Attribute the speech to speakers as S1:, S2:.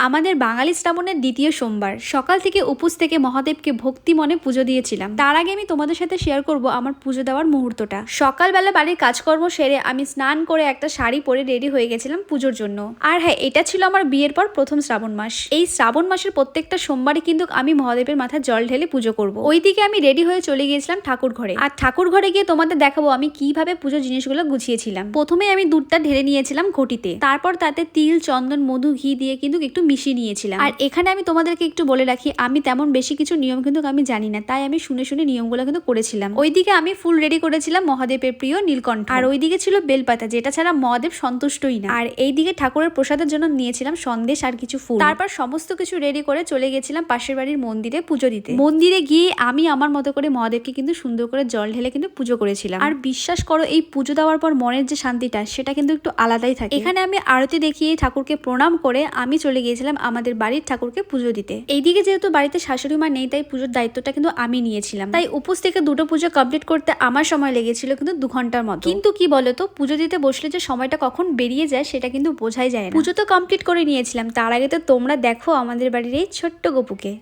S1: আমাদের বাঙালি শ্রাবণের দ্বিতীয় সোমবার সকাল থেকে উপোস থেকে মহাদেবকে ভক্তি মনে পুজো দিয়েছিলাম। তার আগে আমি তোমাদের সাথে শেয়ার করব আমার পুজো দেওয়ার মুহূর্তটা। সকালবেলা বাড়ির কাজকর্ম সেরে আমি স্নান করে একটা শাড়ি পরে রেডি হয়ে গেছিলাম পুজোর জন্য। আর হ্যাঁ, এটা ছিল আমার বিয়ের পর প্রথম শ্রাবণ মাস। এই শ্রাবণ মাসের প্রত্যেকটা সোমবারই কিন্তু আমি মহাদেবের মাথায় জল ঢেলে পুজো করব। ওইদিকে আমি রেডি হয়ে চলে গিয়েছিলাম ঠাকুর ঘরে। আর ঠাকুর ঘরে গিয়ে তোমাদের দেখাবো আমি কিভাবে পুজোর জিনিসগুলো গুছিয়েছিলাম। প্রথমে আমি দুধটা ঢেলে নিয়েছিলাম ঘটিতে, তারপর তাতে তিল, চন্দন, মধু, ঘি দিয়ে কিন্তু একটু মিশিয়ে নিয়েছিলাম। আর এখানে আমি তোমাদেরকে একটু বলে রাখি, আমি তেমন বেশি কিছু নিয়ম কিন্তু আমি জানি না, তাই আমি শুনে শুনে নিয়মগুলো কিন্তু করেছিলাম। ওইদিকে আমি ফুল রেডি করেছিলাম মহাদেবের প্রিয় নীলকণ্ঠ, আর ওইদিকে ছিল বেলপাতা, যেটা ছাড়া মহাদেব সন্তুষ্টই না। আর এইদিকে ঠাকুরের প্রসাদের জন্য নিয়েছিলাম সন্দেশ আর কিছু ফুল। তারপর সমস্ত কিছু রেডি করে চলে গেছিলাম পাশের বাড়ির মন্দিরে পুজো দিতে। মন্দিরে গিয়ে আমি আমার মতো করে মহাদেবকে কিন্তু সুন্দর করে জল ঢেলে কিন্তু পুজো করেছিলাম। আর বিশ্বাস করো, এই পুজো দেওয়ার পর মনের যে শান্তিটা, সেটা কিন্তু একটু আলাদাই থাকে। এখানে আমি আরতি দেখিয়ে ঠাকুরকে প্রণাম করে আমি চলে গিয়েছিলাম আমাদের বাড়ির ঠাকুরকে পুজো দিতে। এইদিকে যেহেতু বাড়িতে শাশুড়ি মা নেই, তাই পুজোর দায়িত্বটা কিন্তু আমি নিয়েছিলাম। তাই উপোস থেকে দুটো পুজো কমপ্লিট করতে আমার সময় লেগেছিল কিন্তু 2 ঘন্টার মতো। কিন্তু কি বলতো, পুজো দিতে বসলে যে সময়টা কখন বেরিয়ে যায় সেটা কিন্তু বোঝাই যায় না। পুজো তো কমপ্লিট করে নিয়েছিলাম, তার আগে তো তোমরা দেখো আমাদের বাড়ির এই ছোট্ট গপুকে।